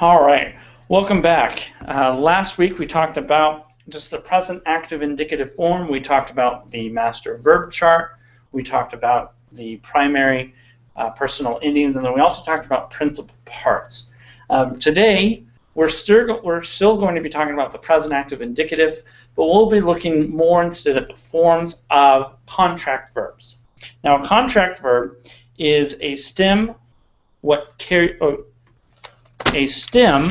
All right, welcome back. Last week we talked about just the present active indicative form. We talked about the master verb chart. We talked about the primary personal idioms, and then we also talked about principal parts. Today we're still going to be talking about the present active indicative, but we'll be looking more instead at the forms of contract verbs. Now, a contract verb is a stem. A stem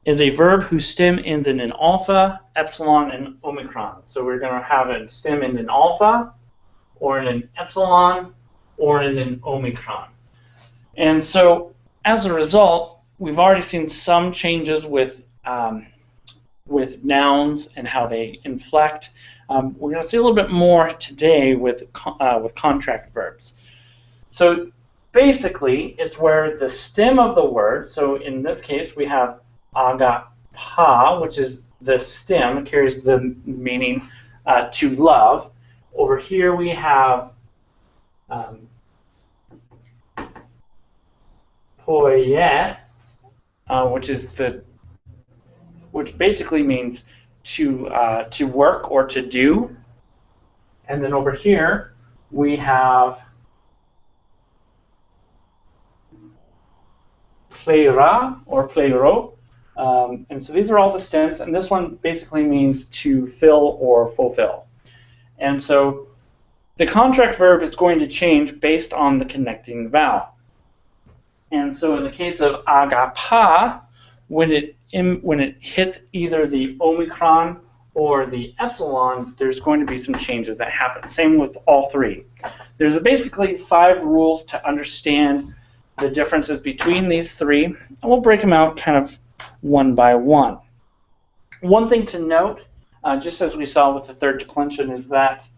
is a verb whose stem ends in an alpha, epsilon, and omicron. So we're going to have a stem in an alpha, or in an epsilon, or in an omicron. And so as a result, we've already seen some changes with nouns and how they inflect. We're going to see a little bit more today with contract verbs. So basically, it's where the stem of the word, so in this case we have agapa, which is the stem, carries the meaning to love. Over here we have poie, which basically means to work or to do. And then over here we have pleira or pleiro, and so these are all the stems, and this one basically means to fill or fulfill. And so the contract verb is going to change based on the connecting vowel. And so in the case of agapa, when it hits either the omicron or the epsilon, there's going to be some changes that happen. Same with all three. There's basically 5 rules to understand the differences between these three, and we'll break them out kind of one by one. One thing to note, just as we saw with the third declension, is that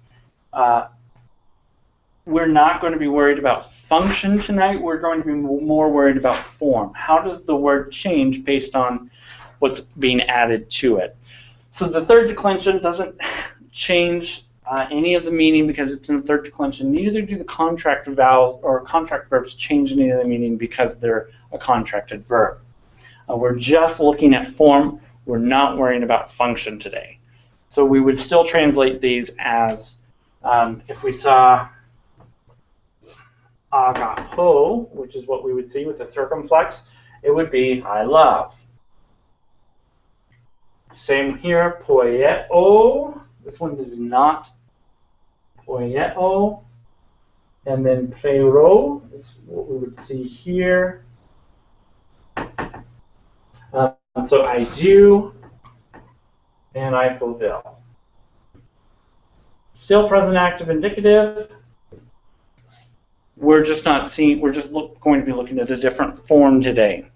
we're not going to be worried about function tonight. We're going to be more worried about form. How does the word change based on what's being added to it? So the third declension doesn't change any of the meaning because it's in the third declension. Neither do the contract vowels or contract verbs change any of the meaning because they're a contracted verb. We're just looking at form. We're not worrying about function today. So we would still translate these as, if we saw agapo, which is what we would see with the circumflex, it would be I love. Same here, poieo. This one does not. Poieo. And then pleiro is what we would see here. So I do and I fulfill. Still present active indicative. We're just going to be looking at a different form today.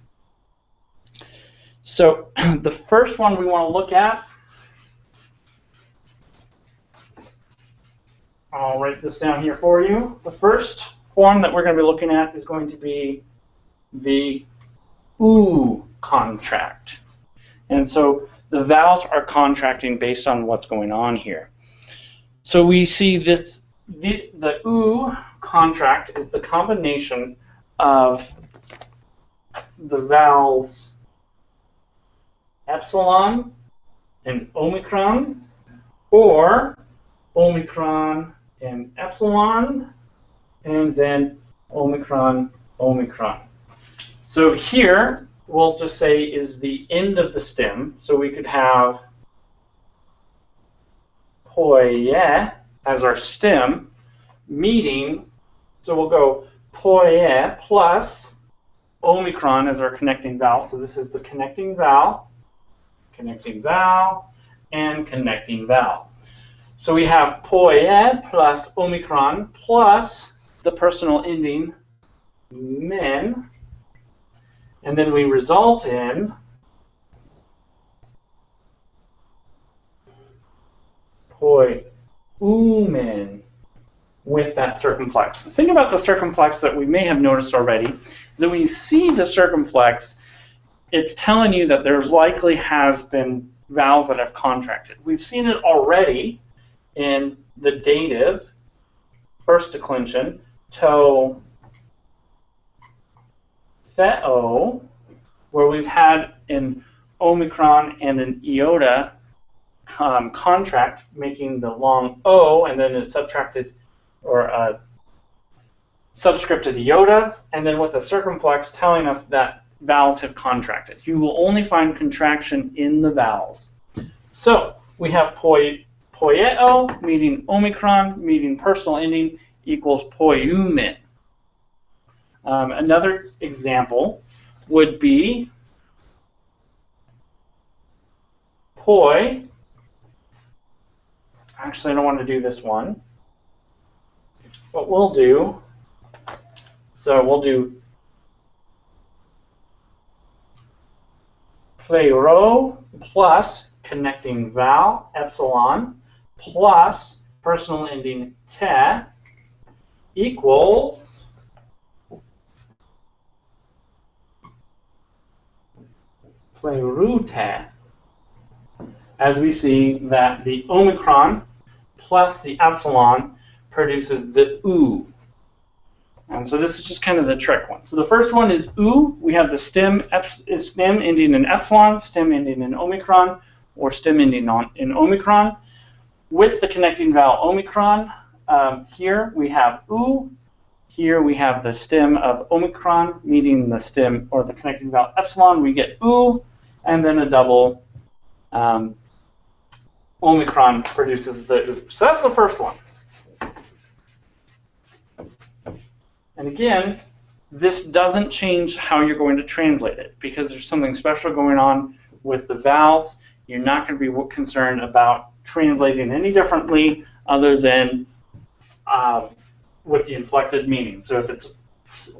So the first one we want to look at, I'll write this down here for you. The first form that we're going to be looking at is going to be the OO contract. And so the vowels are contracting based on what's going on here. So we see the OO contract is the combination of the vowels epsilon and omicron, or omicron and epsilon, and then omicron, omicron. So here, we'll just say is the end of the stem. So we could have poie as our stem, meeting, so we'll go poie plus omicron as our connecting vowel. So this is the connecting vowel, and connecting vowel. So we have poie plus omicron plus the personal ending men, and then we result in poiumen with that circumflex. The thing about the circumflex that we may have noticed already is that when you see the circumflex, it's telling you that there likely has been vowels that have contracted. We've seen it already in the dative, first declension, to, theo, where we've had an omicron and an iota contract, making the long O, and then it's subtracted or subscripted iota, and then with a circumflex telling us that vowels have contracted. You will only find contraction in the vowels. So we have poieo, meaning omicron, meaning personal ending, equals poiumen. Another example would be poi. Actually, I don't want to do this one. What we'll do, so we'll do plero plus connecting vowel, epsilon, plus personal ending te equals plerute, as we see that the omicron plus the epsilon produces the u. And so this is just kind of the trick one. So the first one is u. We have the stem ending in epsilon, stem ending in omicron, or stem ending in omicron. With the connecting vowel omicron, here we have u. Here we have the stem of omicron, meaning the stem or the connecting vowel epsilon. We get u, and then a double omicron produces the u. So that's the first one. And again, this doesn't change how you're going to translate it, because there's something special going on with the vowels. You're not going to be concerned about translating any differently other than with the inflected meaning. So if it's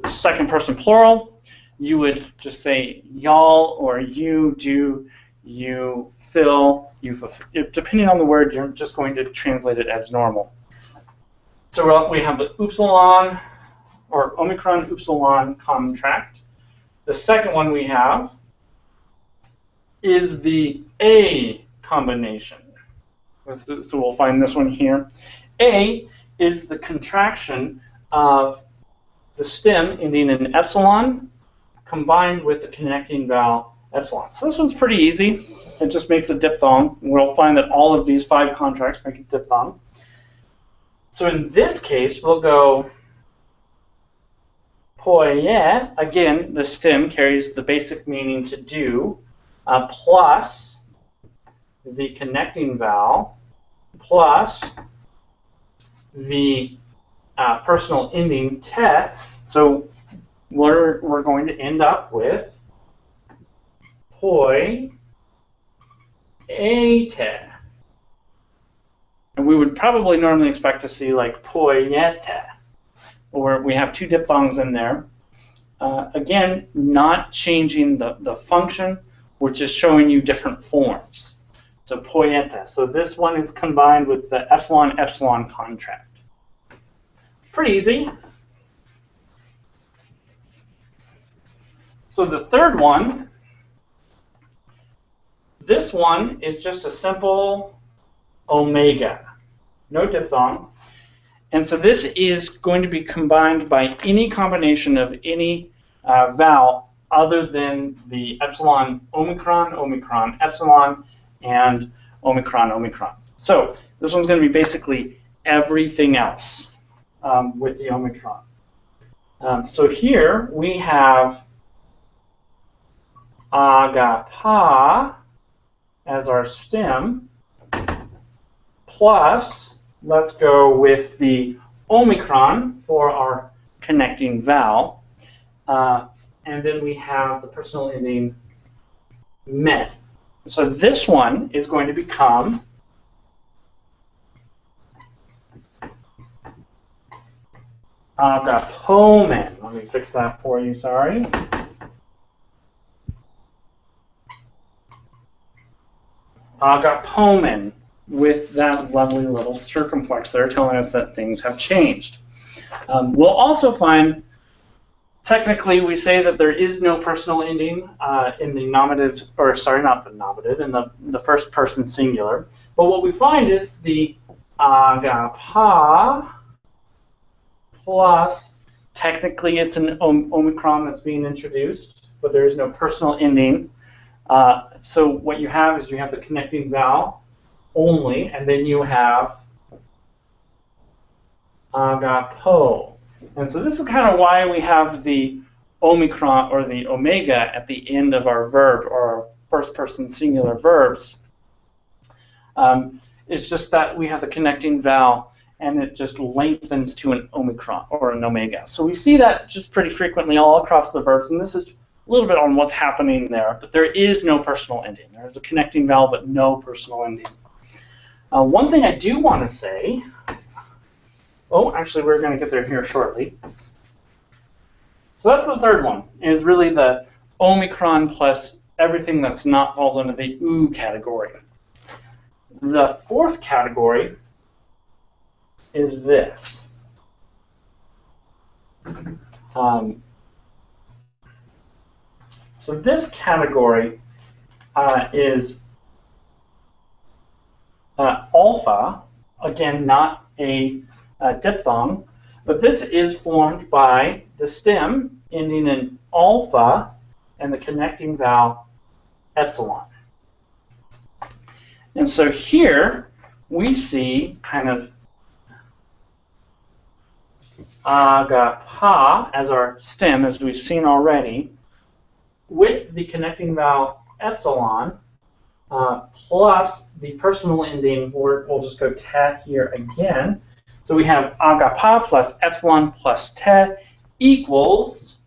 second person plural, you would just say y'all or you do, you fill, you fulfill. Depending on the word, you're just going to translate it as normal. So we have the upsilon or omicron upsilon contract. The second one we have is the A combination. So we'll find this one here. A is the contraction of the stem ending in epsilon combined with the connecting vowel epsilon. So this one's pretty easy. It just makes a diphthong. We'll find that all of these 5 contracts make a diphthong. So in this case, we'll go poie. Again, the stem carries the basic meaning to do, plus the connecting vowel, plus the personal ending te. So we're going to end up with poi ate. And we would probably normally expect to see like poiete, or we have 2 diphthongs in there. Again, not changing the function, we're just showing you different forms. So poiete. So this one is combined with the epsilon-epsilon contract. Pretty easy. So the third one, this one is just a simple omega, no diphthong. And so this is going to be combined by any combination of any vowel other than the epsilon omicron, omicron epsilon, and omicron omicron. So this one's going to be basically everything else with the omicron. So here we have agapa as our stem, plus, let's go with the omicron for our connecting vowel, and then we have the personal ending me. So this one is going to become agapomen. Let me fix that for you, sorry. Agapomen, with that lovely little circumflex there telling us that things have changed. We'll also find, technically we say that there is no personal ending in the nominative, or sorry, not the nominative, in the first person singular. But what we find is the agapa plus Technically, it's an omicron that's being introduced, but there is no personal ending. So what you have is you have the connecting vowel only, and then you have agapo. And so this is kind of why we have the omicron or the omega at the end of our verb or our first person singular verbs. It's just that we have the connecting vowel and it just lengthens to an omicron or an omega. So we see that just pretty frequently all across the verbs, and this is a little bit on what's happening there, but there is no personal ending. There is a connecting vowel, but no personal ending. One thing I do want to say, actually we're going to get there here shortly. So that's the third one, is really the omicron plus everything that's not falls under the oo category. The fourth category is this. So this category is alpha, again, not a diphthong, but this is formed by the stem ending in alpha and the connecting vowel epsilon. And so here we see kind of agapa as our stem, as we've seen already, with the connecting vowel epsilon plus the personal ending, we'll just go te here again. So we have agapa plus epsilon plus te equals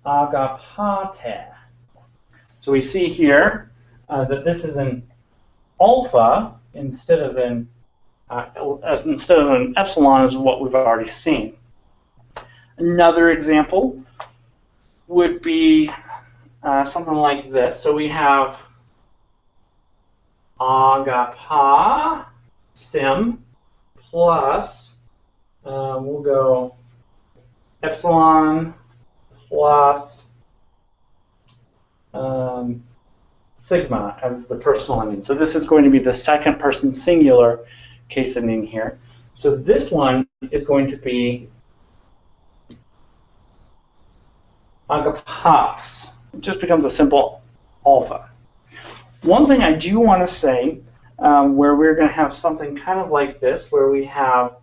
agapate. So we see here that this is an alpha instead of an epsilon, is what we've already seen. Another example would be something like this. So we have agapa stem plus, we'll go epsilon plus sigma as the personal ending. So this is going to be the second person singular case ending here. So this one is going to be agapas. It just becomes a simple alpha. One thing I do want to say, where we're going to have something kind of like this, where we have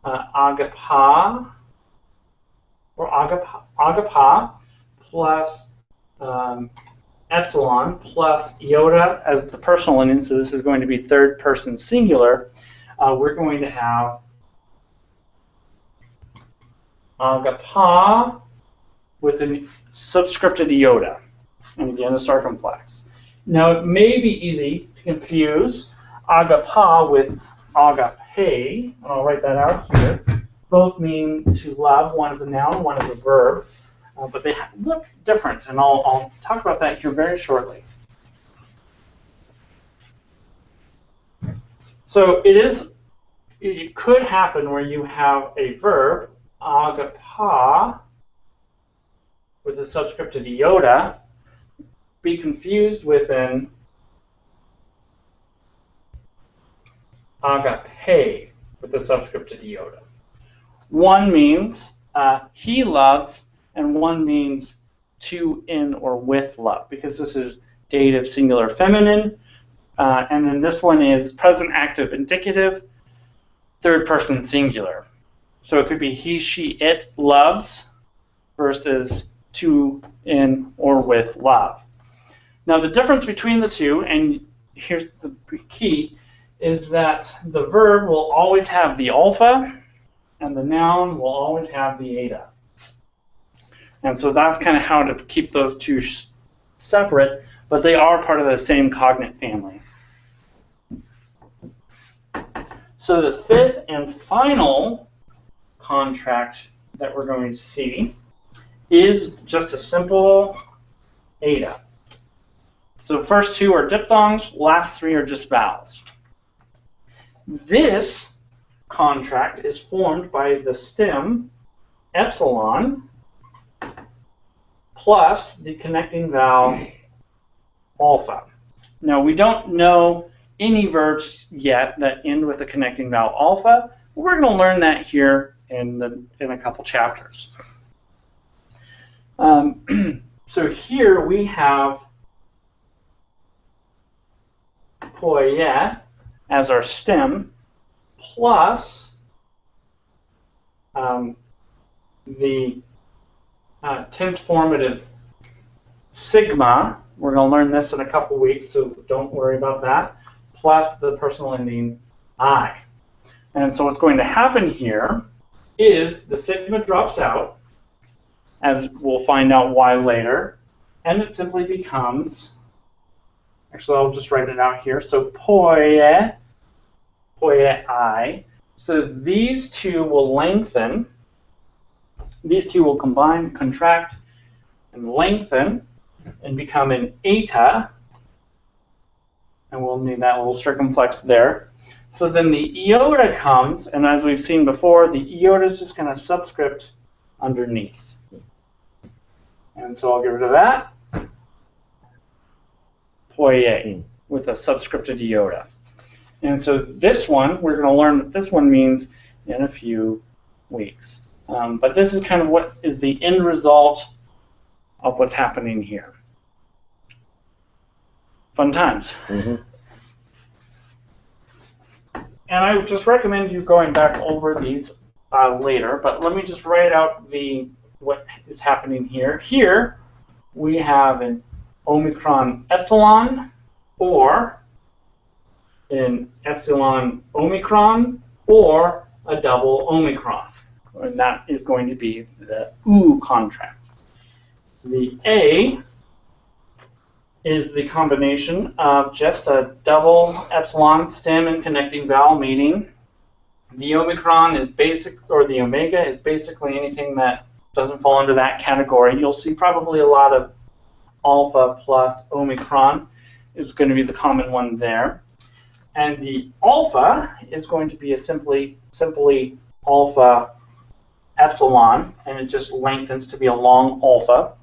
agapa or agapa plus epsilon plus iota as the personal ending, so this is going to be third person singular. We're going to have agapa with a subscripted iota, and again a circumflex. Now it may be easy to confuse agapa with agape, and I'll write that out here. Both mean to love. One is a noun, one is a verb. But they look different, and I'll talk about that here very shortly. So it could happen where you have a verb, agapa, with a subscripted iota, be confused with an agape with a subscripted iota. One means he loves, and one means to, in, or with love, because this is dative singular feminine, and then this one is present active indicative, third person singular. So it could be he, she, it loves versus to, in, or with love. Now the difference between the two, and here's the key, is that the verb will always have the alpha, and the noun will always have the eta. And so that's kind of how to keep those two separate, but they are part of the same cognate family. So the fifth and final contract that we're going to see is just a simple eta. So first two are diphthongs, last three are just vowels. This contract is formed by the stem epsilon plus the connecting vowel alpha. Now we don't know any verbs yet that end with the connecting vowel alpha. We're going to learn that here in a couple chapters. So here we have poye as our stem plus the tense formative sigma. We're going to learn this in a couple weeks, so don't worry about that, plus the personal ending I. And so what's going to happen here is the sigma drops out, as we'll find out why later, and it simply becomes, actually I'll just write it out here, so poye, I. So these two will lengthen, these two will combine, contract, and lengthen, and become an eta, and we'll need that little circumflex there. So then the iota comes, and as we've seen before, the iota is just going to subscript underneath. And so I'll get rid of that. Poye, with a subscripted iota. And so this one, we're going to learn what this one means in a few weeks. But this is kind of what is the end result of what's happening here. Fun times. Mm-hmm. And I would just recommend you going back over these later, but let me just write out what is happening here. Here we have an Omicron epsilon, or an epsilon Omicron, or a double Omicron. And that is going to be the OO contract. The A is the combination of just a double epsilon stem and connecting vowel meeting. The Omicron is basic, or the omega is basically anything that doesn't fall under that category. You'll see probably a lot of alpha plus Omicron is going to be the common one there. And the alpha is going to be a simply alpha epsilon, and it just lengthens to be a long alpha.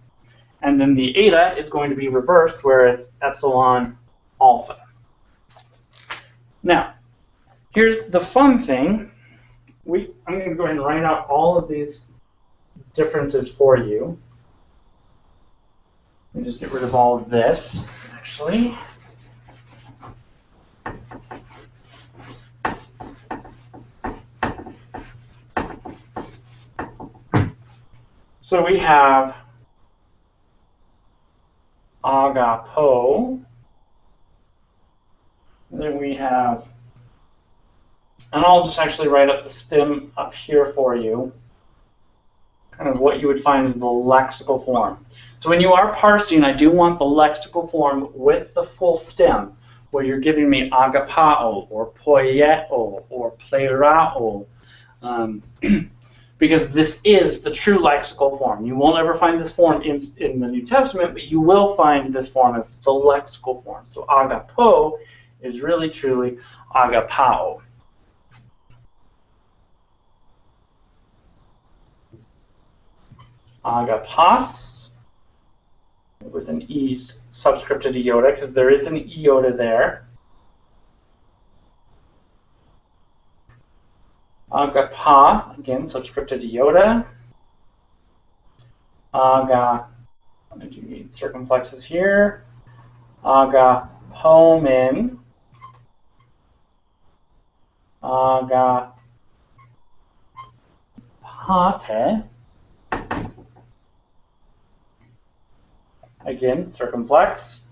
And then the eta is going to be reversed, where it's epsilon alpha. Now, here's the fun thing. I'm going to go ahead and write out all of these differences for you. Let me just get rid of all of this, actually. So we have agapo, and then we have, and I'll just actually write up the stem up here for you, kind of what you would find is the lexical form. So when you are parsing, I do want the lexical form with the full stem, where you're giving me agapao, or poieo, or plerao, because this is the true lexical form. You won't ever find this form in the New Testament, but you will find this form as the lexical form. So agapo is really, truly agapao. Agapas, with an E subscripted iota, because there is an iota there. Agapa, again, subscripted iota. Aga, I'm going to do circumflexes here. Agapomen. Agapate. Again, circumflex.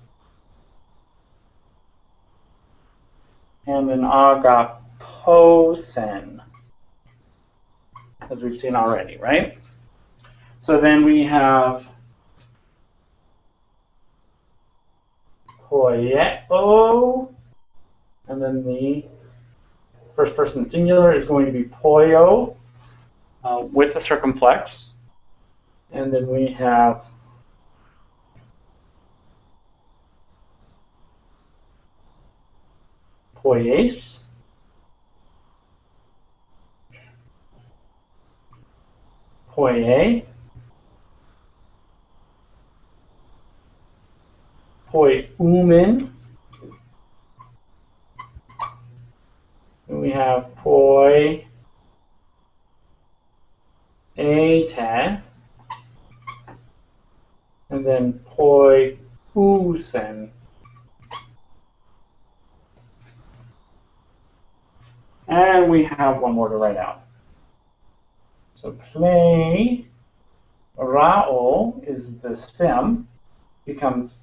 And then agaposen, as we've seen already, right? So then we have poieo, and then the first person singular is going to be poio with a circumflex. And then we have poies, poie, poiumen, have poi ate, and then poi usen. And we have one more to write out. So play, rao is the stem, becomes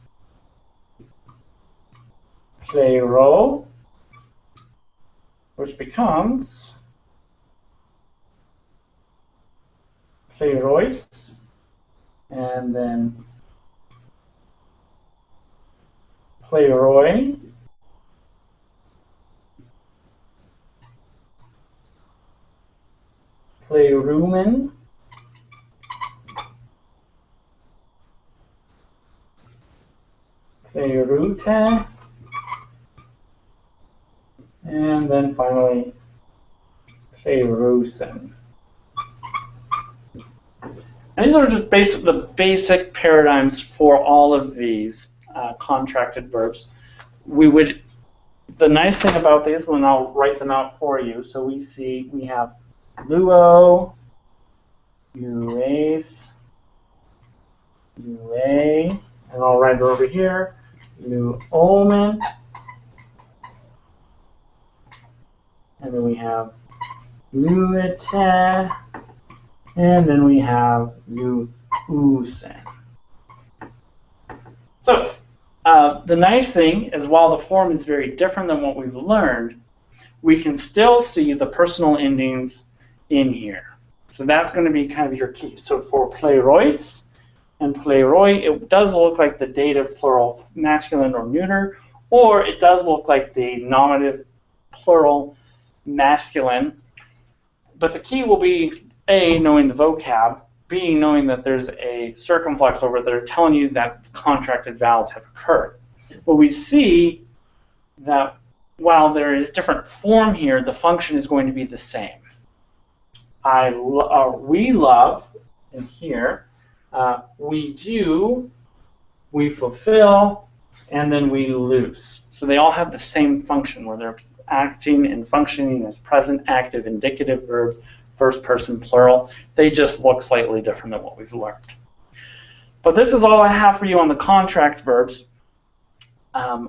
plero, which becomes playrois, and then playroi, playrumen, playrute, and then finally playrusen. And these are just the basic paradigms for all of these contracted verbs. The nice thing about these, and I'll write them out for you. So we have luo, ues, ue, and I'll write it over here, luomen, and then we have luete, and then we have luusen. So the nice thing is, while the form is very different than what we've learned, we can still see the personal endings in here. So that's going to be kind of your key. So for playrois and playroi, it does look like the dative plural masculine or neuter, or it does look like the nominative plural masculine. But the key will be A, knowing the vocab, B, knowing that there's a circumflex over there telling you that contracted vowels have occurred. But we see that while there is different form here, the function is going to be the same. We love, and here, we do, we fulfill, and then we lose. So they all have the same function where they're acting and functioning as present, active, indicative verbs, first person plural. They just look slightly different than what we've learned. But this is all I have for you on the contract verbs.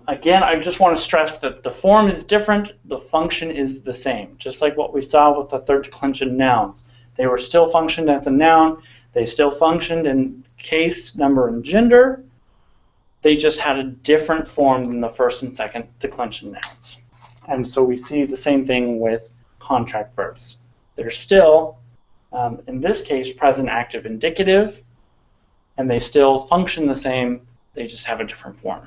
Again, I just want to stress that the form is different, the function is the same. Just like what we saw with the third declension nouns. They were still functioned as a noun, they still functioned in case, number, and gender. They just had a different form than the first and second declension nouns. And so we see the same thing with contract verbs. They're still, in this case, present, active, indicative, and they still function the same, they just have a different form.